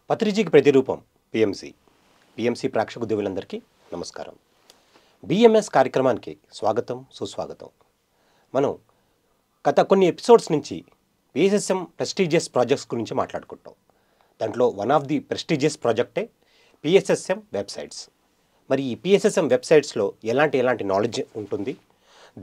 పత్రిజీకి ప్రతిరూపం PMC. PMC ప్రేక్షక దేవులందరికీ నమస్కారం. బిఎంఎస్ కార్యక్రమానికి స్వాగతం, సుస్వాగతం. మనం గత కొన్ని ఎపిసోడ్స్ నుంచి పిఎస్ఎస్ఎం ప్రెస్టీజియస్ ప్రాజెక్ట్స్ గురించి మాట్లాడుకుంటాం. దాంట్లో వన్ ఆఫ్ ది ప్రెస్టీజియస్ ప్రాజెక్టే పిఎస్ఎస్ఎం వెబ్సైట్స్. మరి ఈ పిఎస్ఎస్ఎం వెబ్సైట్స్లో ఎలాంటి నాలెడ్జ్ ఉంటుంది,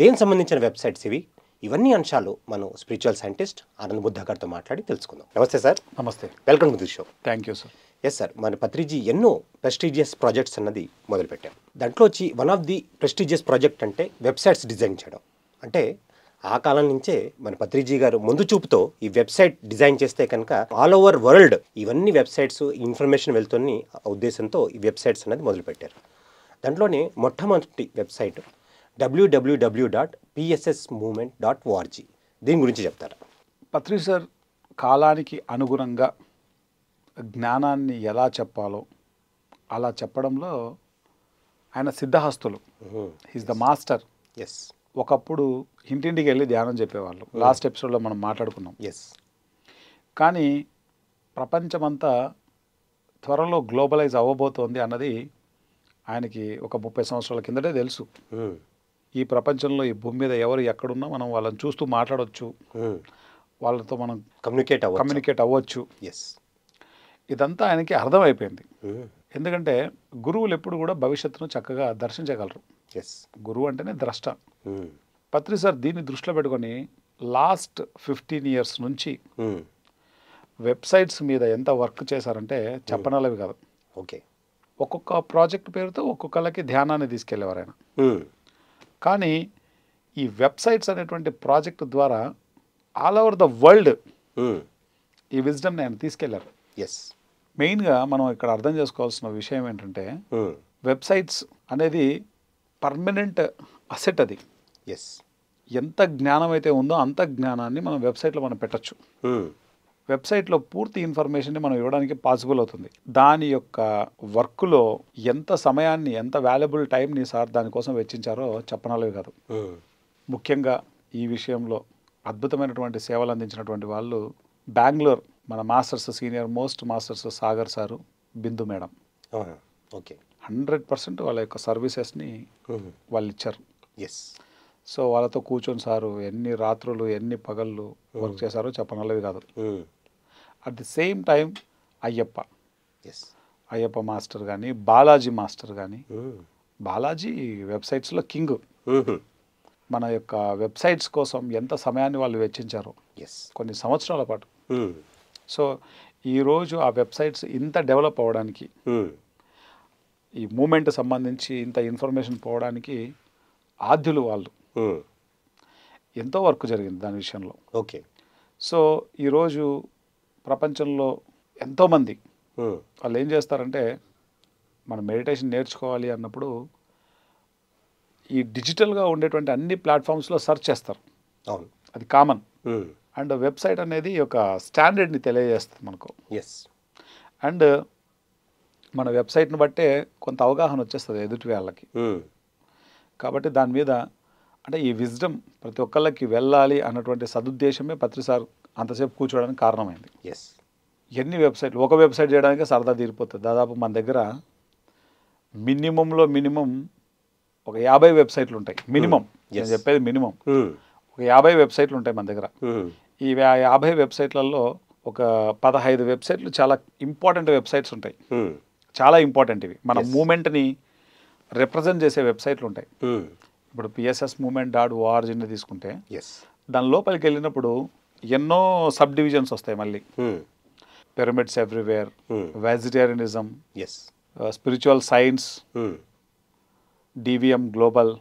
దేనికి సంబంధించిన వెబ్సైట్స్ ఇవి, ఇవన్నీ అంశాలు మనం స్పిరిచువల్ సైంటిస్ట్ ఆనంద్ బుద్ధ గారితో మాట్లాడి తెలుసుకుందాం. నమస్తే సార్. నమస్తే. Welcome to the show. Thank you sir. Yes sir, మన పత్రిజీ ఎన్నో ప్రెస్టీజియస్ ప్రాజెక్ట్స్ అన్నది మొదలుపెట్టాం. దాంట్లో వచ్చి one of the prestigious project అంటే వెబ్సైట్స్ డిజైన్ చేయడం. అంటే ఆ కాలం నుంచే మన పత్రిజీ గారు ముందు చూపుతో ఈ వెబ్సైట్ డిజైన్ చేస్తే కనుక ఆల్ ఓవర్ వరల్డ్ ఇవన్నీ వెబ్సైట్స్ ఇన్ఫర్మేషన్ వెళ్తున్న ఉద్దేశంతో ఈ వెబ్సైట్స్ అనేది మొదలుపెట్టారు. దాంట్లోనే మొట్టమొదటి వెబ్సైట్ www.pssmovement.org. దీని గురించి చెప్తారా? పత్రిజీ సార్ కాలానికి అనుగుణంగా జ్ఞానాన్ని ఎలా చెప్పాలో అలా చెప్పడంలో ఆయన సిద్ధహస్తులు. He's the master. ఎస్. ఒకప్పుడు ఇంటింటికి వెళ్ళి ధ్యానం చెప్పేవాళ్ళు. లాస్ట్ ఎపిసోడ్లో మనం మాట్లాడుకున్నాం. ఎస్. కానీ ప్రపంచమంతా త్వరలో గ్లోబలైజ్ అవ్వబోతోంది అన్నది ఆయనకి ఒక 30 సంవత్సరాల కిందటే తెలుసు. ఈ ప్రపంచంలో ఈ భూమి మీద ఎవరు ఎక్కడున్నా మనం వాళ్ళని చూస్తూ మాట్లాడవచ్చు, వాళ్ళతో మనం కమ్యూనికేట్ అవ్వచ్చు. ఎస్. ఇదంతా ఆయనకి అర్థమైపోయింది. ఎందుకంటే గురువులు ఎప్పుడు కూడా భవిష్యత్తును చక్కగా దర్శించగలరు. ఎస్. గురువు అంటేనే ద్రష్ట. పత్రి సార్ దీన్ని దృష్టిలో పెట్టుకొని లాస్ట్ 15 years నుంచి వెబ్సైట్స్ మీద ఎంత వర్క్ చేశారంటే చెప్పనలవి కాదు. ఓకే. ఒక్కొక్క ప్రాజెక్ట్ పేరుతో ఒక్కొక్కళ్ళకి ధ్యానాన్ని తీసుకెళ్లేవారు ఆయన. కానీ ఈ వెబ్సైట్స్ అనేటువంటి ప్రాజెక్ట్ ద్వారా ఆల్ ఓవర్ ద వరల్డ్ ఈ విజ్డమ్ని ఆయన తీసుకెళ్లారు. ఎస్. మెయిన్గా మనం ఇక్కడ అర్థం చేసుకోవాల్సిన విషయం ఏంటంటే వెబ్సైట్స్ అనేది పర్మనెంట్ అసెట్. అది ఎస్. ఎంత జ్ఞానం అయితే ఉందో అంత జ్ఞానాన్ని మనం వెబ్సైట్లో మనం పెట్టచ్చు. వెబ్సైట్లో పూర్తి ఇన్ఫర్మేషన్ని మనం ఇవ్వడానికి పాసిబుల్ అవుతుంది. దాని యొక్క వర్క్లో ఎంత సమయాన్ని, ఎంత వాల్యుబుల్ టైంని సార్ దానికోసం వెచ్చించారో చెప్పనలేవి కాదు. ముఖ్యంగా ఈ విషయంలో అద్భుతమైనటువంటి సేవలు అందించినటువంటి వాళ్ళు బెంగళూరు మన masters, senior most masters Sagar sir, Bindu madam. Okay. 100% వాళ్ళ యొక్క సర్వీసెస్ని వాళ్ళు ఇచ్చారు. ఎస్. సో వాళ్ళతో కూర్చొని సారు ఎన్ని రాత్రులు ఎన్ని పగళ్ళు వర్క్ చేశారో చెప్పనలేవి కాదు. At the same time Ayyappa master కానీ, బాలాజీ మాస్టర్ కానీ, బాలాజీ వెబ్సైట్స్లో కింగ్. మన యొక్క వెబ్సైట్స్ కోసం ఎంత సమయాన్ని వాళ్ళు వెచ్చించారో కొన్ని సంవత్సరాల పాటు. సో ఈరోజు ఆ వెబ్సైట్స్ ఇంత డెవలప్ అవ్వడానికి, ఈ మూమెంట్ సంబంధించి ఇంత ఇన్ఫర్మేషన్ పోవడానికి ఆద్యులు వాళ్ళు. ఎంతో వర్క్ జరిగింది దాని విషయంలో. ఓకే. సో ఈరోజు ప్రపంచంలో ఎంతోమంది వాళ్ళు ఏం చేస్తారంటే, మనం మెడిటేషన్ నేర్చుకోవాలి అన్నప్పుడు ఈ డిజిటల్గా ఉండేటువంటి అన్ని ప్లాట్ఫామ్స్లో సెర్చ్ చేస్తారు. అవును, అది కామన్. అండ్ వెబ్సైట్ అనేది ఒక స్టాండర్డ్ని తెలియజేస్తుంది మనకు. ఎస్. అండ్ మన వెబ్సైట్ని బట్టే కొంత అవగాహన వచ్చేస్తుంది ఎదుటి వాళ్ళకి. కాబట్టి దాని మీద అంటే ఈ విజ్డమ్ ప్రతి ఒక్కళ్ళకి వెళ్ళాలి అన్నటువంటి సదుద్దేశమే పత్రి సార్ అంతసేపు కూర్చోవడానికి కారణమైంది. ఎస్. ఎన్ని వెబ్సైట్లు, ఒక వెబ్సైట్ చేయడానికి సరదా తీరిపోతుంది. దాదాపు మన దగ్గర మినిమంలో మినిమం ఒక 50 వెబ్సైట్లు ఉంటాయి. మినిమం, నేను చెప్పేది మినిమం. ఒక 50 వెబ్సైట్లు ఉంటాయి మన దగ్గర. ఈ 50 వెబ్సైట్లలో ఒక 15 వెబ్సైట్లు చాలా ఇంపార్టెంట్ వెబ్సైట్స్ ఉంటాయి. చాలా ఇంపార్టెంట్. ఇవి మన మూమెంట్ని రిప్రజెంట్ చేసే వెబ్సైట్లు ఉంటాయి. ఇప్పుడు PSSmovement.org తీసుకుంటే దాని లోపలికి వెళ్ళినప్పుడు ఎన్నో సబ్ డివిజన్స్ వస్తాయి. మళ్ళీ pyramids everywhere, vegetarianism, spiritual science, DVM global,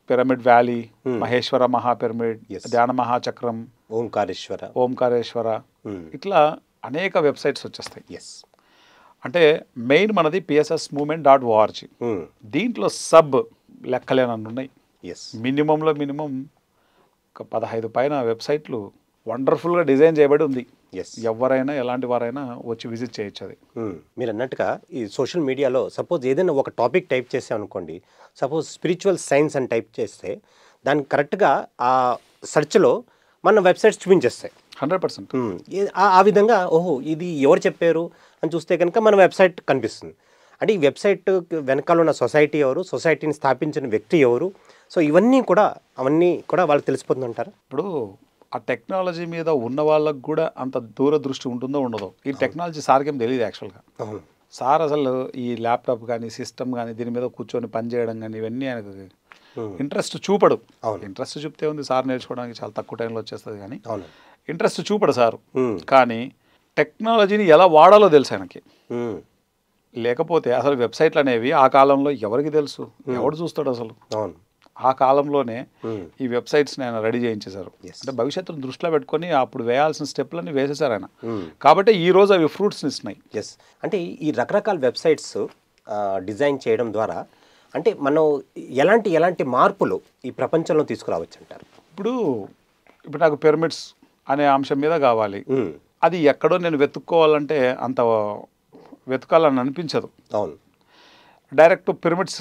pyramid valley, Maheshwara మహాపిరమిడ్, ధ్యాన మహాచక్రం, ఓంకారేశ్వర, ఇట్లా అనేక వెబ్సైట్స్ వచ్చేస్తాయి. అంటే మెయిన్ మనది PSSmovement.org. దీంట్లో సబ్ లెక్కలేనన్ని ఉన్నాయి. మినిమంలో మినిమం ఒక 15 పైన వెబ్సైట్లు వండర్ఫుల్గా డిజైన్ చేయబడి ఉంది. ఎవరైనా ఎలాంటి వారైనా వచ్చి విజిట్ చేయొచ్చు. అది మీరు అన్నట్టుగా ఈ సోషల్ మీడియాలో సపోజ్ ఏదైనా ఒక టాపిక్ టైప్ చేసాం అనుకోండి, సపోజ్ స్పిరిచువల్ సైన్స్ అని టైప్ చేస్తే దానికి కరెక్ట్గా ఆ సెర్చ్లో మన వెబ్సైట్స్ చూపించేస్తాయి. 100%. ఆ విధంగా ఓహో ఇది ఎవరు చెప్పారు, అని చూస్తే కనుక మన వెబ్సైట్ కనిపిస్తుంది. అంటే ఈ వెబ్సైట్ వెనకాల ఉన్న సొసైటీ ఎవరు, సొసైటీని స్థాపించిన వ్యక్తి ఎవరు, సో అవన్నీ కూడా వాళ్ళకి తెలిసిపోతుందంటారా? ఇప్పుడు ఆ టెక్నాలజీ మీద ఉన్న వాళ్ళకు కూడా అంత దూరదృష్టి ఉంటుందో ఉండదో. ఈ టెక్నాలజీ సార్కేం తెలియదు యాక్చువల్గా. సార్ అసలు ఈ ల్యాప్టాప్ కానీ సిస్టమ్ కానీ దీని మీద కూర్చొని పనిచేయడం కానీ ఇవన్నీ ఆయనకు ఇంట్రెస్ట్ చూపడు. ఇంట్రెస్ట్ చూపితే ఉంది, సార్ నేర్చుకోవడానికి చాలా తక్కువ టైంలో వచ్చేస్తుంది, కానీ ఇంట్రెస్ట్ చూపడు సారు. కానీ టెక్నాలజీని ఎలా వాడాలో తెలుసు ఆయనకి. లేకపోతే అసలు వెబ్సైట్లు అనేవి ఆ కాలంలో ఎవరికి తెలుసు, ఎవడు చూస్తాడు అసలు? ఆ కాలంలోనే ఈ వెబ్సైట్స్ని ఆయన రెడీ చేయించేశారు. అంటే భవిష్యత్తును దృష్టిలో పెట్టుకొని అప్పుడు వేయాల్సిన స్టెప్లన్నీ వేసేసారు ఆయన. కాబట్టి ఈ రోజు అవి ఫ్రూట్స్ని ఇస్తున్నాయి. అంటే ఈ రకరకాల వెబ్సైట్స్ డిజైన్ చేయడం ద్వారా అంటే మనం ఎలాంటి మార్పులు ఈ ప్రపంచంలో తీసుకురావచ్చు అంటారు? ఇప్పుడు నాకు పిరమిడ్స్ అనే అంశం మీద కావాలి, అది ఎక్కడో నేను వెతుక్కోవాలంటే అంత వెతకాలని అనిపించదు. అవును, డైరెక్ట్ పిరమిడ్స్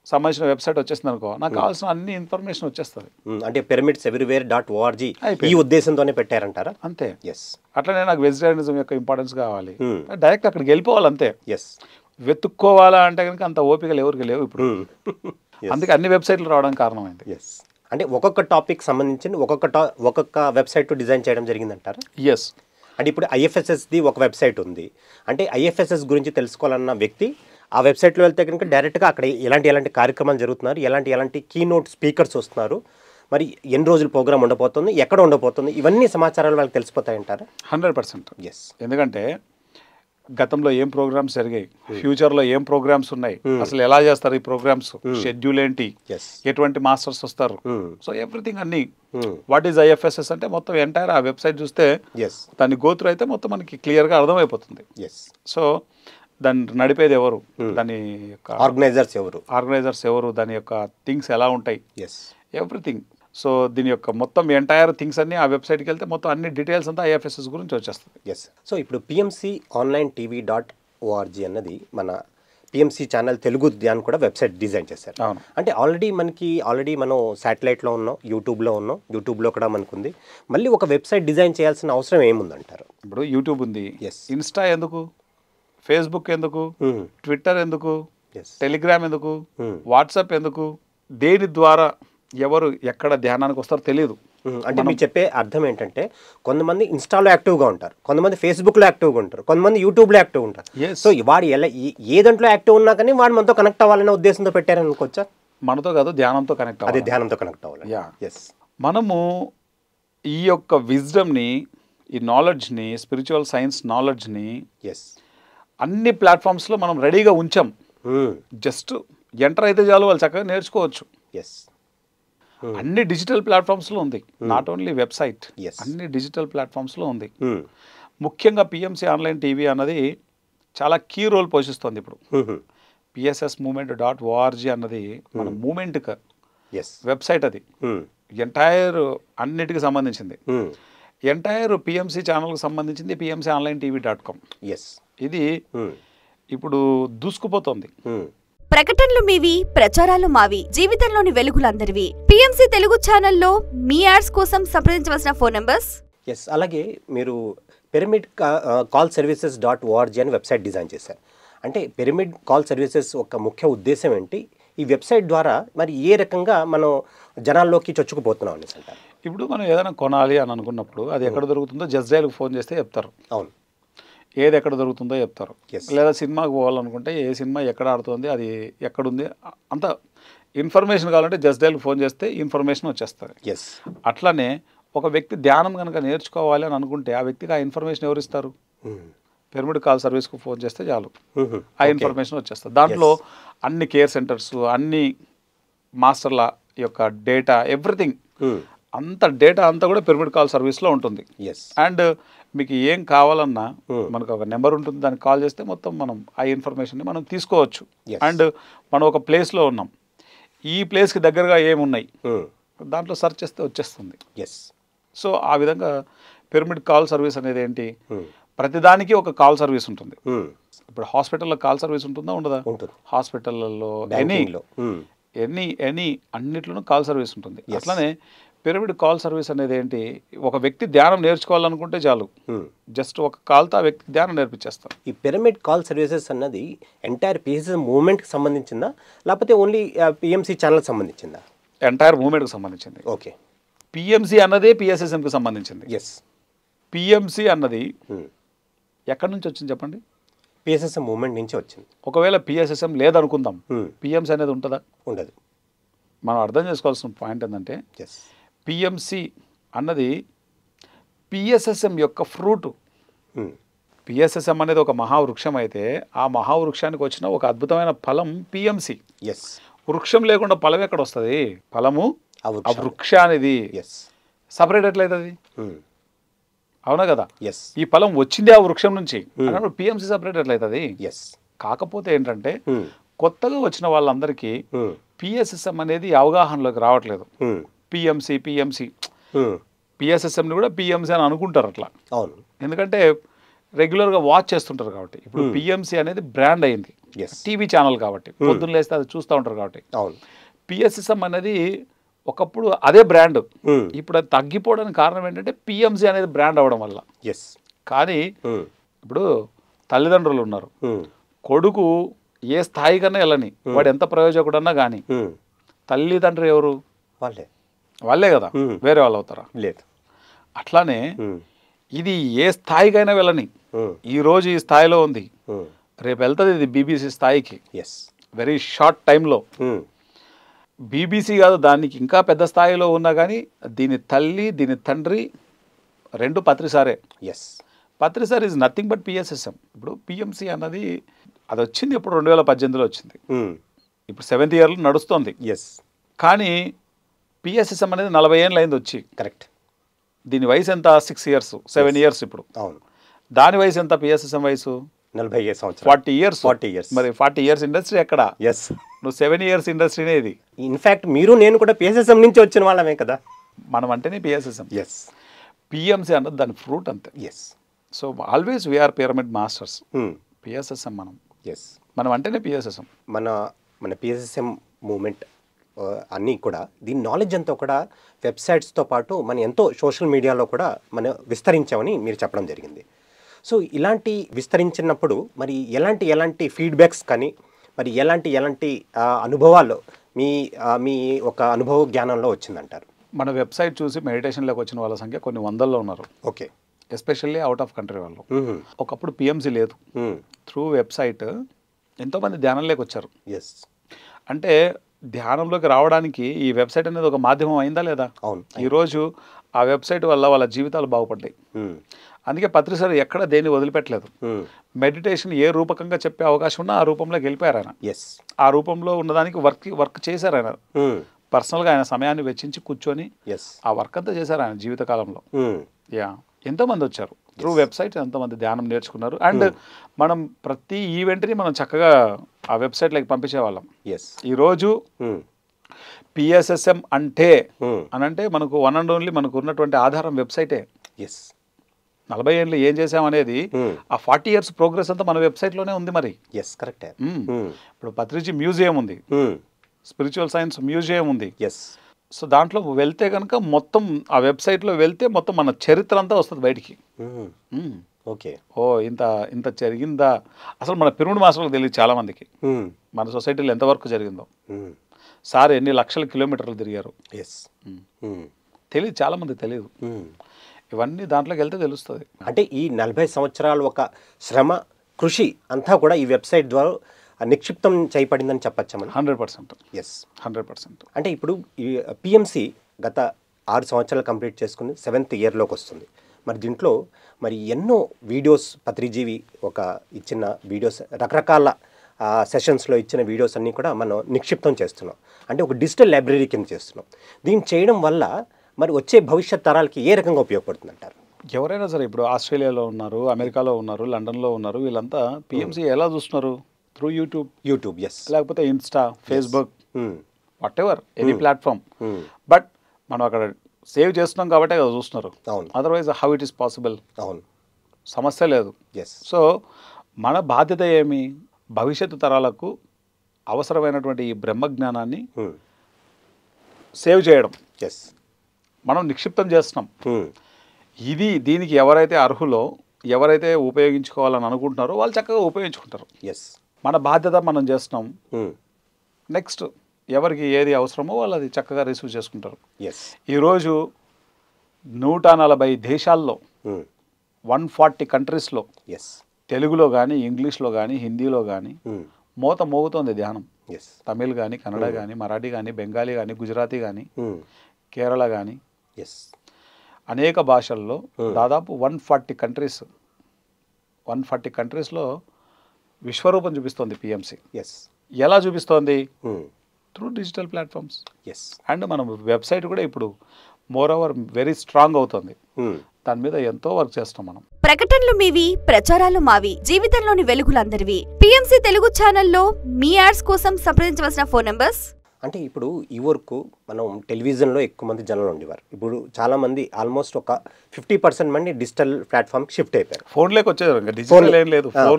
సంబంధించిన వెబ్సైట్ వచ్చేస్తుంది అనుకో, నాకు కావాల్సిన అన్ని ఇన్ఫర్మేషన్ వచ్చేస్తుంది. అంటే PyramidsEverywhere.org ఈ ఉద్దేశంతోనే పెట్టారంటారా? అంతే. అట్లనే నాకు వెజిటేరియనిజం యొక్క ఇంపార్టెన్స్ కావాలి, డైరెక్ట్ అక్కడికి వెళ్ళిపోవాలి అంతే. వెతుక్కోవాలా అంటే కనుక అంత ఓపికలు ఎవరికి లేవు ఇప్పుడు. అందుకే అన్ని వెబ్సైట్లు రావడానికి కారణమైంది. అంటే ఒక్కొక్క టాపిక్ సంబంధించి ఒక్కొక్క వెబ్సైట్ డిజైన్ చేయడం జరిగిందంటారా? అంటే ఇప్పుడు IFSSది ఒక వెబ్సైట్ ఉంది అంటే IFSS గురించి తెలుసుకోవాలన్న వ్యక్తి ఆ వెబ్సైట్లో వెళ్తే కనుక డైరెక్ట్గా అక్కడ ఎలాంటి కార్యక్రమాలు జరుగుతున్నారు, ఎలాంటి కీనోట్ స్పీకర్స్ వస్తున్నారు, మరి ఎన్ని రోజులు ప్రోగ్రామ్ ఉండబోతుంది, ఎక్కడ ఉండబోతుంది, ఇవన్నీ సమాచారాలు వాళ్ళకి తెలిసిపోతాయంటారా? 100%. ఎందుకంటే గతంలో ఏం ప్రోగ్రామ్స్ జరిగాయి, ఫ్యూచర్లో ఏం ప్రోగ్రామ్స్ ఉన్నాయి, అసలు ఎలా చేస్తారు ఈ ప్రోగ్రామ్స్, షెడ్యూల్ ఏంటి, ఎటువంటి మాస్టర్స్ వస్తారు, సో ఎవ్రీథింగ్ అన్ని. వాట్ ఈజ్ IFSS అంటే మొత్తం ఎంటైర్ ఆ వెబ్సైట్ చూస్తే దాన్ని గోత్రు అయితే మొత్తం మనకి క్లియర్గా అర్థమైపోతుంది. సో దాన్ని నడిపేది ఎవరు, దాని యొక్క ఆర్గనైజర్స్ ఎవరు, దాని యొక్క థింగ్స్ ఎలా ఉంటాయి, ఎవ్రీథింగ్. సో దీని యొక్క మొత్తం ఎంటైర్ థింగ్స్ అన్ని ఆ వెబ్సైట్కి వెళ్తే మొత్తం అన్ని డీటెయిల్స్ అంతా IFSS గురించి వచ్చేస్తుంది. సో ఇప్పుడు PMConlinetv.org అన్నది మన PMC ఛానల్ తెలుగు ధ్యాన్ కూడా వెబ్సైట్ డిజైన్ చేశారు. అంటే ఆల్రెడీ మనం శాటిలైట్లో ఉన్నాం, యూట్యూబ్లో కూడా మనకుంది. మళ్ళీ ఒక వెబ్సైట్ డిజైన్ చేయాల్సిన అవసరం ఏముందంటారు? ఇప్పుడు యూట్యూబ్ ఉంది, ఇన్స్టా ఎందుకు, ఫేస్బుక్ ఎందుకు, ట్విట్టర్ ఎందుకు, టెలిగ్రామ్ ఎందుకు, వాట్సాప్ ఎందుకు, దేని ద్వారా ఎవరు ఎక్కడ ధ్యానానికి వస్తారో తెలియదు. అంటే మీరు చెప్పే అర్థం ఏంటంటే కొంతమంది ఇన్స్టాలో యాక్టివ్గా ఉంటారు, కొంతమంది ఫేస్బుక్లో యాక్టివ్గా ఉంటారు, కొంతమంది యూట్యూబ్లో యాక్టివ్ ఉంటారు. సో వాడు ఏ దాంట్లో యాక్టివ్ ఉన్నా కానీ వాడు మనతో కనెక్ట్ అవ్వాలనే ఉద్దేశంతో పెట్టారని అనుకోవచ్చా? మనతో కాదు, ధ్యానంతో కనెక్ట్ అవ్వాలి. ధ్యానంతో కనెక్ట్ అవ్వాలి. మనము ఈ యొక్క విజ్డమ్ని, ఈ నాలెడ్జ్ని, స్పిరిచువల్ సైన్స్ నాలెడ్జ్ని అన్ని ప్లాట్ఫామ్స్లో మనం రెడీగా ఉంచాం. జస్ట్ ఎంటర్ అయితే చాలు, వాళ్ళు చక్కగా నేర్చుకోవచ్చు. అన్ని డిజిటల్ ప్లాట్ఫామ్స్లో ఉంది, నాట్ ఓన్లీ వెబ్సైట్, అన్ని డిజిటల్ ప్లాట్ఫామ్స్లో ఉంది. ముఖ్యంగా PMC ఆన్లైన్ టీవీ అన్నది చాలా కీ రోల్ పోషిస్తుంది ఇప్పుడు. PSSmovement.org అన్నది మన మూమెంట్కి వెబ్సైట్, అది ఎంటైర్ అన్నిటికి సంబంధించింది. ఎంటైర్ PMC ఛానల్కి సంబంధించింది PMConlinetv.com. ఇది ఇప్పుడు దూసుకుపోతుంది. ప్రకటనలు మీవి, ప్రచారాలు మావి, జీవితంలోని వెలుగులందరివి. PMC తెలుగు ఛానల్లో మీ యాడ్స్ కోసం సంప్రదించవలసిన ఫోన్ నంబర్స్. అలాగే మీరు PyramidCallServices.org అని వెబ్సైట్ డిజైన్ చేశారు. అంటే పిరమిడ్ కాల్ సర్వీసెస్ ఒక ముఖ్య ఉద్దేశం ఏంటి, ఈ వెబ్సైట్ ద్వారా మరి ఏ రకంగా మనం జనాల్లోకి చొచ్చుకుపోతున్నాం అనేసి అంటారు? ఇప్పుడు మనం ఏదైనా కొనాలి అని అనుకున్నప్పుడు అది ఎక్కడ దొరుకుతుందో జస్ట్ డయల్కి ఫోన్ చేస్తే చెప్తారు. అవును, ఏది ఎక్కడ దొరుకుతుందో చెప్తారు. లేదా సినిమాకి పోవాలనుకుంటే ఏ సినిమా ఎక్కడ ఆడుతుంది, అది ఎక్కడుంది, అంత ఇన్ఫర్మేషన్ కావాలంటే జస్ట్ డయల్కి ఫోన్ చేస్తే ఇన్ఫర్మేషన్ వచ్చేస్తుంది. అట్లనే ఒక వ్యక్తి ధ్యానం కనుక నేర్చుకోవాలి అని అనుకుంటే ఆ వ్యక్తికి ఆ ఇన్ఫర్మేషన్ ఎవరు ఇస్తారు? పిరమిడ్ కాల్ సర్వీస్కు ఫోన్ చేస్తే చాలు, ఆ ఇన్ఫర్మేషన్ వచ్చేస్తుంది. దాంట్లో అన్ని కేర్ సెంటర్స్, అన్ని మాస్టర్ల యొక్క డేటా, ఎవ్రీథింగ్, అంత డేటా అంతా కూడా పిరమిడ్ కాల్ సర్వీస్లో ఉంటుంది. అండ్ మీకు ఏం కావాలన్నా మనకు ఒక నెంబర్ ఉంటుంది, దానికి కాల్ చేస్తే మొత్తం మనం ఆ ఇన్ఫర్మేషన్ని మనం తీసుకోవచ్చు. అండ్ మనం ఒక ప్లేస్లో ఉన్నాం, ఈ ప్లేస్కి దగ్గరగా ఏమున్నాయి దాంట్లో సెర్చ్ చేస్తే వచ్చేస్తుంది. సో ఆ విధంగా పిరమిడ్ కాల్ సర్వీస్ అనేది ఏంటి, ప్రతిదానికి ఒక కాల్ సర్వీస్ ఉంటుంది. ఇప్పుడు హాస్పిటల్లో కాల్ సర్వీస్ ఉంటుందా, ఉండదా? హాస్పిటల్లో ఎనీ అన్నిట్లోనూ కాల్ సర్వీస్ ఉంటుంది. అట్లనే పిరమిడ్ కాల్ సర్వీస్ అనేది ఏంటి, ఒక వ్యక్తి ధ్యానం నేర్చుకోవాలనుకుంటే చాలు, జస్ట్ ఒక కాల్తో ఆ వ్యక్తి ధ్యానం నేర్పించేస్తాం. ఈ పిరమిడ్ కాల్ సర్వీసెస్ అన్నది ఎంటైర్ పిఎస్ఎస్ మూవ్మెంట్కి సంబంధించిందా లేకపోతే ఓన్లీ పిఎంసి ఛానల్కి సంబంధించిందా? ఎంటైర్ మూవ్మెంట్కి సంబంధించింది. ఓకే. పిఎంసి అన్నదే పిఎస్ఎస్ఎంకి సంబంధించింది. ఎస్. పిఎంసి అన్నది ఎక్కడి నుంచి వచ్చింది చెప్పండి? పిఎస్ఎస్ఎం మూవ్మెంట్ నుంచి వచ్చింది. ఒకవేళ పిఎస్ఎస్ఎం లేదనుకుందాం, పిఎంసి అనేది ఉంటుందా? ఉండదు. మనం అర్థం చేసుకోవాల్సిన పాయింట్ ఏంటంటే పిఎంసి అన్నది పిఎస్ఎస్ఎం యొక్క ఫ్రూట్. పిఎస్ఎస్ఎం అనేది ఒక మహావృక్షం అయితే ఆ మహావృక్షానికి వచ్చిన ఒక అద్భుతమైన ఫలం పిఎంసి. వృక్షం లేకుండా ఫలం ఎక్కడ వస్తుంది? ఫలము ఆ వృక్షానిది. సపరేట్ ఎట్లయితుంది? అవునా కదా? ఈ ఫలం వచ్చింది ఆ వృక్షం నుంచి, అన్నప్పుడు పిఎంసి సపరేట్ ఎట్లయితుంది? కాకపోతే ఏంటంటే కొత్తగా వచ్చిన వాళ్ళందరికీ పిఎస్ఎస్ఎం అనేది అవగాహనలోకి రావట్లేదు. పిఎంసి పిఎస్ఎస్ఎంని కూడా పిఎంసి అని అనుకుంటారు అట్లా. అవును. ఎందుకంటే రెగ్యులర్గా వాచ్ చేస్తుంటారు కాబట్టి. ఇప్పుడు పిఎంసి అనేది బ్రాండ్ అయింది, టీవీ ఛానల్ కాబట్టి, పొద్దున్న లేస్తే అది చూస్తూ ఉంటారు కాబట్టి. అవును. పిఎస్ఎస్ఎం అనేది ఒకప్పుడు అదే బ్రాండ్, ఇప్పుడు అది తగ్గిపోవడానికి కారణం ఏంటంటే పిఎంసి అనేది బ్రాండ్ అవ్వడం వల్ల. కానీ ఇప్పుడు తల్లిదండ్రులు ఉన్నారు, కొడుకు ఏ స్థాయి కన్నా వెళ్ళని, వాడు ఎంత ప్రయోజకుడన్నా కానీ తల్లిదండ్రులు ఎవరు? వాళ్ళే కదా, వేరే వాళ్ళు అవుతారా? లేదు. అట్లానే ఇది ఏ స్థాయికైనా వెళ్ళని, ఈరోజు ఈ స్థాయిలో ఉంది, రేపు వెళ్తుంది ఇది బీబీసీ స్థాయికి వెరీ షార్ట్ టైంలో. బీబీసీ కాదు, దానికి ఇంకా పెద్ద స్థాయిలో ఉన్నా కానీ దీని తల్లి దీని తండ్రి రెండు పత్రిసారే. పత్రిసార్ ఈజ్ నథింగ్ బట్ పిఎస్ఎస్ఎం. ఇప్పుడు పిఎంసి అన్నది అది వచ్చింది ఇప్పుడు 2018లో వచ్చింది, ఇప్పుడు 7th year నడుస్తుంది. కానీ పిఎస్ఎస్ఎం అనేది 40 ఏళ్ళు అయింది వచ్చి. కరెక్ట్. దీని వయసు ఎంత? 6 years 7 years ఇప్పుడు. అవును. దాని వయసు ఎంత? పిఎస్ఎస్ఎం వయసు 40 సంవత్సరాలు, 40 years. మరి 40 years ఇండస్ట్రీ ఎక్కడ? నువ్వు 7 years ఇండస్ట్రీనే ఇది. ఇన్ఫాక్ట్ మీరు నేను కూడా పిఎస్ఎస్ఎం నుంచి వచ్చిన వాళ్ళమే కదా. మనం అంటేనే పిఎస్ఎస్ఎం. పిఎంసి అన్నది దాని ఫ్రూట్ అంతే. So always we are pyramid masters. PSSM మనం అంటేనే పిఎస్ఎస్ఎం. మన పిఎస్ఎస్ఎం మూమెంట్ అన్నీ కూడా దీని నాలెడ్జ్ అంతా కూడా వెబ్సైట్స్తో పాటు మనం ఎంతో సోషల్ మీడియాలో కూడా మనం విస్తరించామని మీరు చెప్పడం జరిగింది. సో ఇలాంటి విస్తరించినప్పుడు మరి ఎలాంటి ఫీడ్బ్యాక్స్ కానీ మరి ఎలాంటి అనుభవాలు మీ ఒక అనుభవ జ్ఞానంలో వచ్చిందంటారు? మన వెబ్సైట్ చూసి మెడిటేషన్లోకి వచ్చిన వాళ్ళ సంఖ్య కొన్ని వందల్లో ఉన్నారు. Okay. Especially out of country వాళ్ళు. ఒకప్పుడు పిఎంసి లేదు, త్రూ వెబ్సైట్ ఎంతోమంది ధ్యానంలోకి వచ్చారు. అంటే ధ్యానంలోకి రావడానికి ఈ వెబ్సైట్ అనేది ఒక మాధ్యమం అయిందా లేదా? ఈరోజు ఆ వెబ్సైట్ వల్ల వాళ్ళ జీవితాలు బాగుపడ్డాయి. అందుకే పత్రిసారి ఎక్కడ దేన్ని వదిలిపెట్టలేదు. మెడిటేషన్ ఏ రూపకంగా చెప్పే అవకాశం ఉన్నా ఆ రూపంలోకి వెళ్ళిపోయారు ఆయన. ఆ రూపంలో ఉన్నదానికి వర్క్ చేశారు ఆయన. పర్సనల్గా ఆయన సమయాన్ని వెచ్చించి కూర్చొని ఆ వర్క్ అంతా చేశారు ఆయన జీవితకాలంలో. ఎంతోమంది వచ్చారు త్రూ వెబ్సైట్, ఎంతోమంది ధ్యానం నేర్చుకున్నారు. అండ్ మనం ప్రతి ఈవెంట్ని మనం చక్కగా ఆ వెబ్సైట్లోకి పంపించేవాళ్ళం. ఈరోజు పిఎస్ఎస్ఎం అంటే అనంటే మనకు వన్ అండ్ ఓన్లీ మనకు ఉన్నటువంటి ఆధారం వెబ్సైటే. 40 ఏళ్ళు ఏం చేసామనేది ఆ 40 years ప్రోగ్రెస్ అంతా మన వెబ్సైట్లోనే ఉంది. మరి కరెక్టే. ఇప్పుడు పత్రిజీ మ్యూజియం ఉంది, స్పిరిచువల్ సైన్స్ మ్యూజియం ఉంది. సో దాంట్లో వెళ్తే కనుక మొత్తం ఆ వెబ్సైట్లో వెళ్తే మొత్తం మన చరిత్ర అంతా వస్తుంది బయటికి. ఓకే. ఇంత జరిగిందా అసలు మన పిరమిడ్ మాస్టర్లకు తెలియదు చాలామందికి. మన సొసైటీలో ఎంతవరకు జరిగిందో, సార్ ఎన్ని లక్షల కిలోమీటర్లు తిరిగారు తెలియదు, చాలామంది తెలియదు. ఇవన్నీ దాంట్లోకి వెళ్తే తెలుస్తుంది. అంటే ఈ 40 సంవత్సరాలు ఒక శ్రమ కృషి అంతా కూడా ఈ వెబ్సైట్ ద్వారా నిక్షిప్తం చేయబడిందని చెప్పచ్చా మనం? 100%. 100%. అంటే ఇప్పుడు ఈ పిఎంసి గత 6 సంవత్సరాలు కంప్లీట్ చేసుకుని 7th yearలోకి వస్తుంది. మరి దీంట్లో మరి ఎన్నో వీడియోస్ పత్రిజీవి ఒక ఇచ్చిన వీడియోస్ రకరకాల సెషన్స్లో ఇచ్చిన వీడియోస్ అన్నీ కూడా మనం నిక్షిప్తం చేస్తున్నాం. అంటే ఒక డిజిటల్ లైబ్రరీ కింద చేస్తున్నాం. దీన్ని చేయడం వల్ల మరి వచ్చే భవిష్యత్ తరాలకి ఏ రకంగా ఉపయోగపడుతుంది అంటారు? ఎవరైనా సరే ఇప్పుడు ఆస్ట్రేలియాలో ఉన్నారు, అమెరికాలో ఉన్నారు, లండన్లో ఉన్నారు, వీళ్ళంతా పిఎంసి ఎలా చూస్తున్నారు? త్రూ యూట్యూబ్ లేకపోతే Insta, Facebook, what ever any platform. But మనం అక్కడ సేవ్ చేస్తున్నాం కాబట్టి కదా చూస్తున్నారు. Otherwise how it is possible? సమస్య లేదు. సో మన బాధ్యత ఏమి? భవిష్యత్తు తరాలకు అవసరమైనటువంటి ఈ బ్రహ్మజ్ఞానాన్ని సేవ్ చేయడం. మనం నిక్షిప్తం చేస్తున్నాం. దీనికి ఎవరైతే అర్హులో, ఎవరైతే ఉపయోగించుకోవాలని అనుకుంటున్నారో వాళ్ళు చక్కగా ఉపయోగించుకుంటారు. మన బాధ్యత మనం చేస్తున్నాం. నెక్స్ట్ ఎవరికి ఏది అవసరమో వాళ్ళు అది చక్కగా రిసీవ్ చేసుకుంటారు. ఈరోజు 140 దేశాల్లో 140 కంట్రీస్లో తెలుగులో కానీ, ఇంగ్లీష్లో కానీ, హిందీలో కానీ మోత మోగుతోంది ధ్యానం. తమిళ్ కానీ, కన్నడ కానీ, మరాఠీ కానీ, బెంగాలీ కానీ, గుజరాతీ కానీ, కేరళ కానీ, అనేక భాషల్లో దాదాపు 140 కంట్రీస్లో విశ్వరూపం చూపిస్తోంది పిఎంసి. ఎలా చూపిస్తోంది? Through digital platforms. అండ్ మనం వెబ్సైట్ కూడా ఇప్పుడు మోర్ ఓవర్ వెరీ స్ట్రాంగ్ అవుతుంది. దాని మీద ఎంతో వర్క్ చేస్తాం మనం. ప్రకటనలు మీవి, ప్రచారాలు మావి, జీవితంలోని వెలుగులందరివి. పిఎంసి తెలుగు ఛానల్లో మీ యాడ్స్ కోసం సంప్రదించవలసిన ఫోన్ నంబర్స్. అంటే ఇప్పుడు ఈ వరకు మనం టెలివిజన్లో ఎక్కువ మంది జనాలు ఉండేవారు. ఇప్పుడు చాలా మంది ఆల్మోస్ట్ ఒక 50% మంది డిజిటల్ ప్లాట్ఫామ్కి షిఫ్ట్ అయిపోయారు. ఫోన్లోకి వచ్చేసారు,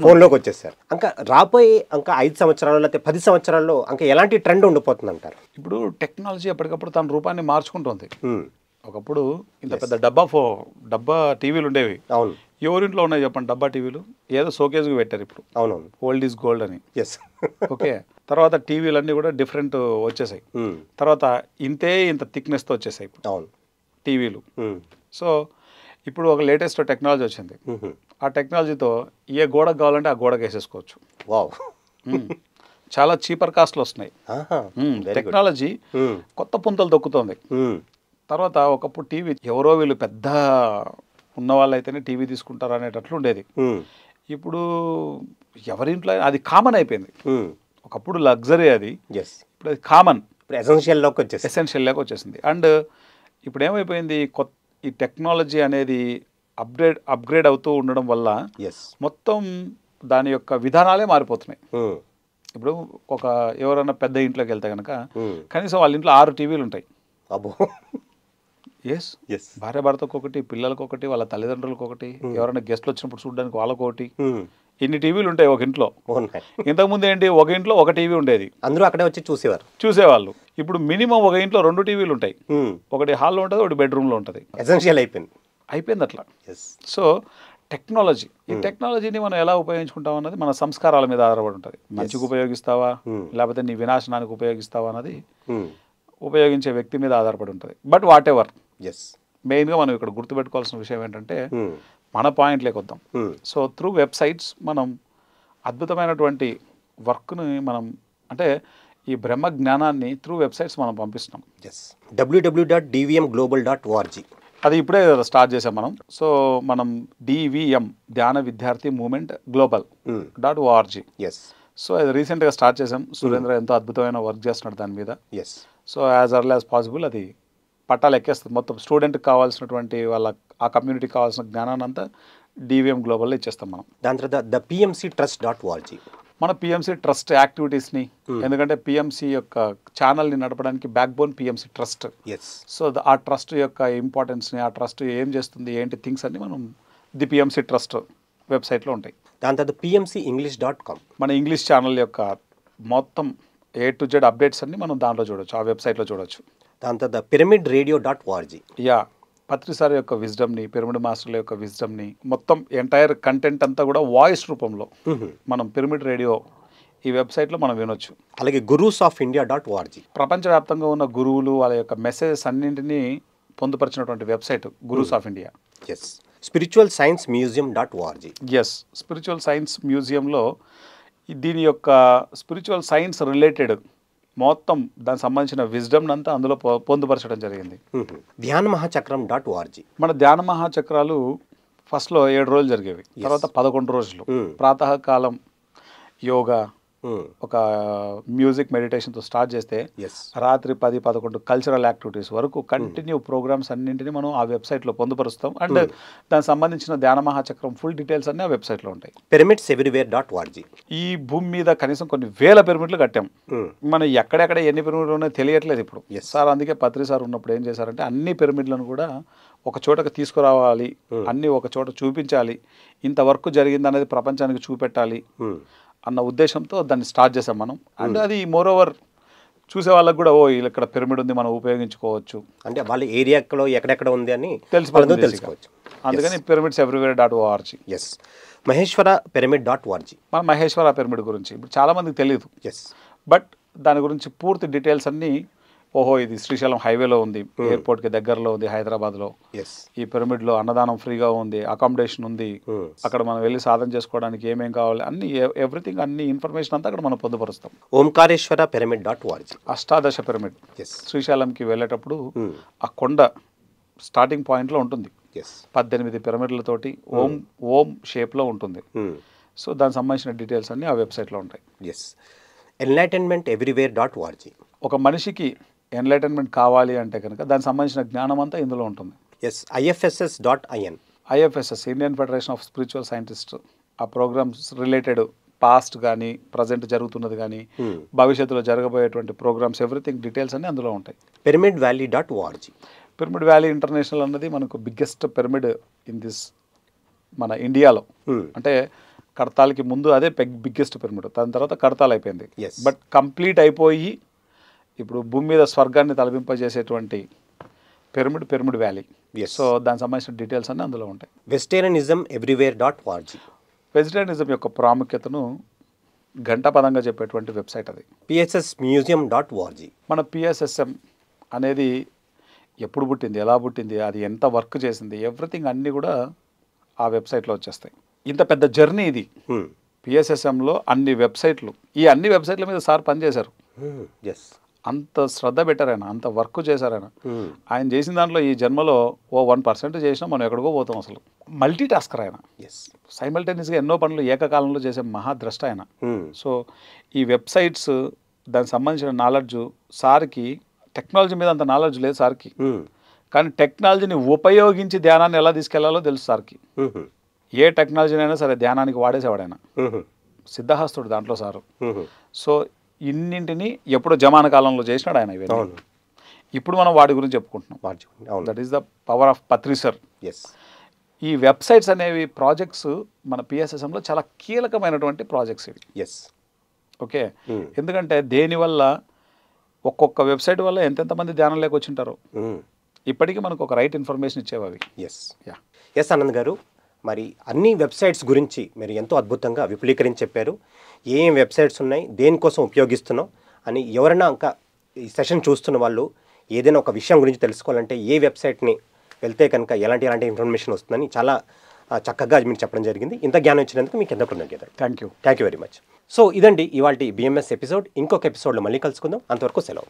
ఫోన్లోకి వచ్చేసారు. ఇంకా రాబోయే ఇంకా 5 సంవత్సరాలు లేకపోతే 10 సంవత్సరాల్లో ఇంకా ఎలాంటి ట్రెండ్ ఉండిపోతుంది అంటారు? ఇప్పుడు టెక్నాలజీ ఎప్పటికప్పుడు తన రూపాన్ని మార్చుకుంటుంది. ఒకప్పుడు ఇంత పెద్ద డబ్బా టీవీలు ఉండేవి. అవును. ఎవరింట్లో ఉన్నాయి చెప్పండి డబ్బా టీవీలు? ఏదో షోకేజ్కి పెట్టారు ఇప్పుడు. అవునవును. ఓల్డ్ ఈజ్ గోల్డ్ అని. ఓకే. తర్వాత టీవీలన్నీ కూడా డిఫరెంట్ వచ్చేసాయి. తర్వాత ఇంత థిక్నెస్తో వచ్చేసాయి అవును టీవీలు. సో ఇప్పుడు ఒక లేటెస్ట్ టెక్నాలజీ వచ్చింది. ఆ టెక్నాలజీతో ఏ గోడకు కావాలంటే ఆ గోడకు వేసేసుకోవచ్చు. చాలా చీపర్ కాస్ట్లు వస్తున్నాయి. టెక్నాలజీ కొత్త పుంతలు తొక్కుతోంది. తర్వాత ఒకప్పుడు టీవీ ఎవరో వీళ్ళు పెద్ద ఉన్న వాళ్ళు అయితేనే టీవీ తీసుకుంటారు అనేటట్లు ఉండేది. ఇప్పుడు ఎవరింట్లో అది కామన్ అయిపోయింది. ఒకప్పుడు లగ్జరీ అది, ఇప్పుడు అది కామన్, ఎసెన్షియల్లోకి వచ్చేసింది. అండ్ ఇప్పుడు ఏమైపోయింది, ఈ టెక్నాలజీ అనేది అప్గ్రేడ్ అవుతూ ఉండడం వల్ల మొత్తం దాని యొక్క విధానాలే మారిపోతున్నాయి. ఇప్పుడు ఎవరైనా పెద్ద ఇంట్లోకి వెళ్తే కనుక కనీసం వాళ్ళ ఇంట్లో 6 టీవీలు ఉంటాయి. భార్య భర్తకు ఒకటి, పిల్లలకు ఒకటి, వాళ్ళ తల్లిదండ్రులకు ఒకటి, ఎవరైనా గెస్ట్లు వచ్చినప్పుడు చూడడానికి వాళ్ళకు ఒకటి. ఇన్ని టీవీలు ఉంటాయి ఒక ఇంట్లో. ఇంతకుముందు ఏంటి, ఒక ఇంట్లో ఒక టీవీ ఉండేది, అందరూ అక్కడే వచ్చి చూసేవాళ్ళు. ఇప్పుడు మినిమం ఒక ఇంట్లో 2 టీవీలు ఉంటాయి. ఒకటి హాల్లో ఉంటుంది, ఒకటి బెడ్రూమ్లో ఉంటుంది. ఎసెన్షియల్ అయిపోయింది అట్లా. సో టెక్నాలజీ, ఈ టెక్నాలజీని మనం ఎలా ఉపయోగించుకుంటాం అన్నది మన సంస్కారాల మీద ఆధారపడి ఉంటుంది. మంచిగా ఉపయోగిస్తావా లేకపోతే నీ వినాశనానికి ఉపయోగిస్తావా అన్నది ఉపయోగించే వ్యక్తి మీద ఆధారపడి ఉంటుంది. బట్ వాట్ ఎవర్, మెయిన్గా మనం ఇక్కడ గుర్తుపెట్టుకోవాల్సిన విషయం ఏంటంటే మన పాయింట్లోకి వద్దాం. సో త్రూ వెబ్సైట్స్ మనం అద్భుతమైనటువంటి వర్క్ని మనం, అంటే ఈ బ్రహ్మ జ్ఞానాన్ని త్రూ వెబ్సైట్స్ మనం పంపిస్తున్నాం. www.dvmglobal.org అది ఇప్పుడే స్టార్ట్ చేసాం మనం. సో మనం DVM ధ్యాన విద్యార్థి మూమెంట్ global.org. సో అది రీసెంట్గా స్టార్ట్ చేసాం. సురేంద్ర ఎంతో అద్భుతమైన వర్క్ చేస్తున్నాడు దాని మీద. So as early as possible అది పట్టాలు ఎక్కేస్తుంది. మొత్తం స్టూడెంట్కి కావాల్సినటువంటి వాళ్ళ ఆ కమ్యూనిటీకి కావాల్సిన జ్ఞానాన్ని అంతా DVM గ్లోబల్లో ఇచ్చేస్తాం మనం. దాని తర్వాత thepmctrust.org మన పిఎంసి ట్రస్ట్ యాక్టివిటీస్ని, ఎందుకంటే పిఎంసి యొక్క ఛానల్ని నడపడానికి back bone PMC trust. So ఆ ట్రస్ట్ యొక్క ఇంపార్టెన్స్ని, ఆ ట్రస్ట్ ఏం చేస్తుంది, ఏంటి థింగ్స్ అన్ని మనం ది పిఎంసి ట్రస్ట్ వెబ్సైట్లో ఉంటాయి. దాని తర్వాత pmcenglish.com మన ఇంగ్లీష్ ఛానల్ యొక్క మొత్తం A to Z అప్డేట్స్ అన్ని మనం దాంట్లో చూడొచ్చు, ఆ వెబ్సైట్లో చూడొచ్చు. దాని తర్వాత pyramidRadio.org పత్రి సార్ యొక్క విజ్డమ్ని, పిరమిడ్ మాస్టర్ల యొక్క విజ్డమ్ని, మొత్తం ఎంటైర్ కంటెంట్ అంతా కూడా వాయిస్ రూపంలో మనం పిరమిడ్ రేడియో ఈ వెబ్సైట్లో మనం వినొచ్చు. అలాగే gurusofIndia.org ప్రపంచవ్యాప్తంగా ఉన్న గురువులు వాళ్ళ యొక్క మెసేజెస్ అన్నింటినీ పొందుపరిచినటువంటి website gurus of India. spiritualsciencemuseum.org spiritual science మ్యూజియంలో దీని యొక్క స్పిరిచువల్ సైన్స్ రిలేటెడ్ మొత్తం దానికి సంబంధించిన విజ్డమ్ అంతా అందులో పొందుపరచడం జరిగింది. ధ్యానమహాచక్రం.org మన ధ్యాన మహాచక్రాలు ఫస్ట్లో 7 రోజులు జరిగేవి, తర్వాత 11 రోజులు. ప్రాతకాలం యోగా, ఒక మ్యూజిక్ మెడిటేషన్తో స్టార్ట్ చేస్తే రాత్రి 10-11 కల్చరల్ యాక్టివిటీస్ వరకు కంటిన్యూ ప్రోగ్రామ్స్ అన్నింటినీ మనం ఆ వెబ్సైట్లో పొందుపరుస్తాం. అండ్ దానికి సంబంధించిన ధ్యాన మహాచక్రం ఫుల్ డీటెయిల్స్ అన్నీ ఆ వెబ్సైట్లో ఉంటాయి. pyramidsEverywhere.org ఈ భూమి మీద కనీసం కొన్ని వేల పిరమిడ్లు కట్టాం. మనం ఎక్కడెక్కడ ఎన్ని పిరమిడ్లు ఉన్నాయో తెలియట్లేదు ఇప్పుడు. సార్ అందుకే పత్రి సార్ ఉన్నప్పుడు ఏం చేశారంటే అన్ని పిరమిడ్లను కూడా ఒక చోటకి తీసుకురావాలి, అన్నీ ఒక చోట చూపించాలి, ఇంత వర్క్ జరిగింది అనేది ప్రపంచానికి చూపెట్టాలి అన్న ఉద్దేశంతో దాన్ని స్టార్ట్ చేసాం మనం. అండ్ అది మోర్ ఓవర్ చూసే వాళ్ళకి కూడా వీళ్ళు ఇక్కడ పిరమిడ్ ఉంది మనం ఉపయోగించుకోవచ్చు అంటే వాళ్ళ ఏరియాలో ఎక్కడెక్కడ ఉంది అని తెలుసుకోవచ్చు. అందుకని pyramids.everywhere.org. Yes, Maheshwara pyramid.org. మన మహేశ్వర పిరమిడ్ గురించి ఇప్పుడు చాలామందికి తెలియదు. ఎస్, బట్ దాని గురించి పూర్తి డీటెయిల్స్ అన్నీ ఇది శ్రీశైలం హైవేలో ఉంది, ఎయిర్పోర్ట్కి దగ్గరలో ఉంది హైదరాబాద్లో. ఎస్, ఈ పిరమిడ్లో అన్నదానం ఫ్రీగా ఉంది, అకామిడేషన్ ఉంది, అక్కడ మనం వెళ్ళి సాధన చేసుకోవడానికి ఏమేం కావాలి అన్ని ఎవ్రీథింగ్ అన్ని ఇన్ఫర్మేషన్ అంతా అక్కడ మనం పొందుపరుస్తాం. ఓంకారేశ్వర pyramid.org. అష్టాదశ పిరమిడ్ ఎస్, శ్రీశైలంకి వెళ్ళేటప్పుడు ఆ కొండ స్టార్టింగ్ పాయింట్లో ఉంటుంది. ఎస్, 18 పిరమిడ్లతోటి ఓం షేప్లో ఉంటుంది. సో దానికి సంబంధించిన డీటెయిల్స్ అన్నీ ఆ వెబ్సైట్లో ఉంటాయి. Yes, enlightenmenteverywhere.org. ఒక మనిషికి ఎన్లైటన్మెంట్ కావాలి అంటే కనుక దానికి సంబంధించిన జ్ఞానం అంతా ఇందులో ఉంటుంది. Yes, ifss.in. IFSS Indian federation of spiritual scientist. ఆ ప్రోగ్రామ్స్ రిలేటెడ్ పాస్ట్ కానీ ప్రజెంట్ జరుగుతున్నది కానీ భవిష్యత్తులో జరగబోయేటువంటి ప్రోగ్రామ్స్ ఎవ్రీథింగ్ డీటెయిల్స్ అన్నీ అందులో ఉంటాయి. pyramidvalley.org. పిరమిడ్ వ్యాలీ ఇంటర్నేషనల్ అన్నది మనకు బిగ్గెస్ట్ పిరమిడ్ ఇన్ దిస్ మన ఇండియాలో. అంటే కడతాలకి ముందు అదే బిగ్గెస్ట్ పిరమిడ్, దాని తర్వాత కడతాల్ అయిపోయింది. బట్ కంప్లీట్ అయిపోయి ఇప్పుడు భూమి మీద స్వర్గాన్ని తలపింపజేసేటువంటి పిరమిడ్ వ్యాలీ. సో దానికి సంబంధించిన డీటెయిల్స్ అన్నీ అందులో ఉంటాయి. vegetarianismeverywhere.org. వెజిటేరియనిజం యొక్క ప్రాముఖ్యతను ఘంటాపదంగా చెప్పేటువంటి వెబ్సైట్ అది. pssmuseum.org. మన పిఎస్ఎస్ఎం అనేది ఎప్పుడు పుట్టింది, ఎలా పుట్టింది, అది ఎంత వర్క్ చేసింది, ఎవ్రీథింగ్ అన్నీ కూడా ఆ వెబ్సైట్లో వచ్చేస్తాయి. ఇంత పెద్ద జర్నీ ఇది. పిఎస్ఎస్ఎంలో అన్ని వెబ్సైట్లు, ఈ అన్ని వెబ్సైట్ల మీద సార్ పనిచేశారు. అంత శ్రద్ధ పెట్టారు ఆయన, అంత వర్క్ చేశారు ఆయన. ఆయన చేసిన దాంట్లో ఈ జన్మలో 1% చేసినా మనం ఎక్కడికో పోతాం. అసలు మల్టీ టాస్కర్ ఆయన, సైమల్టేనియస్గా ఎన్నో పనులు ఏకకాలంలో చేసే మహాద్రష్ట ఆయన. సో ఈ వెబ్సైట్స్ దానికి సంబంధించిన నాలెడ్జ్ సార్కి, టెక్నాలజీ మీద అంత నాలెడ్జ్ లేదు సార్కి, కానీ టెక్నాలజీని ఉపయోగించి ధ్యానాన్ని ఎలా తీసుకెళ్లాలో తెలుసు సార్కి. ఏ టెక్నాలజీనైనా సరే ధ్యానానికి వాడేసేవాడు ఆయన, సిద్ధహస్తుడు దాంట్లో సారు. సో ఇన్నింటినీ ఎప్పుడో జమాన కాలంలో చేసినాడు ఆయన ఇవన్నీ. ఇప్పుడు మనం వాటి గురించి చెప్పుకుంటున్నాం. That is the power of Patri sir. ఈ వెబ్సైట్స్ అనేవి ప్రాజెక్ట్స్ మన పిఎస్ఎస్ఎంలో చాలా కీలకమైనటువంటి ప్రాజెక్ట్స్ ఇవి. ఓకే, ఎందుకంటే దేనివల్ల ఒక్కొక్క వెబ్సైట్ వల్ల ఎంతెంతమంది ధ్యానం లేకొచ్చింటారో ఇప్పటికీ మనకు ఒక రైట్ ఇన్ఫర్మేషన్ ఇచ్చేవి అవి. ఎస్ ఆనంద్ గారు, మరి అన్ని వెబ్సైట్స్ గురించి మీరు ఎంతో అద్భుతంగా విపులీకరించి చెప్పారు. ఏం వెబ్సైట్స్ ఉన్నాయి, దేనికోసం ఉపయోగిస్తున్నాం అని ఎవరైనా ఇంకా ఈ సెషన్ చూస్తున్న వాళ్ళు ఏదైనా ఒక విషయం గురించి తెలుసుకోవాలంటే ఏ వెబ్సైట్ని వెళ్తే కనుక ఎలాంటి ఇన్ఫర్మేషన్ వస్తుందని చాలా చక్కగా మీరు చెప్పడం జరిగింది. ఇంత జ్ఞానం ఇచ్చినందుకు మీకు ఎంత కృతజ్ఞతలు. Thank you very much. So ఇదండి ఇవాళ బిఎంఎస్ ఎపిసోడ్. ఇంకొక ఎపిసోడ్లో మళ్ళీ కలుసుకుందాం. అంతవరకు సెలవు.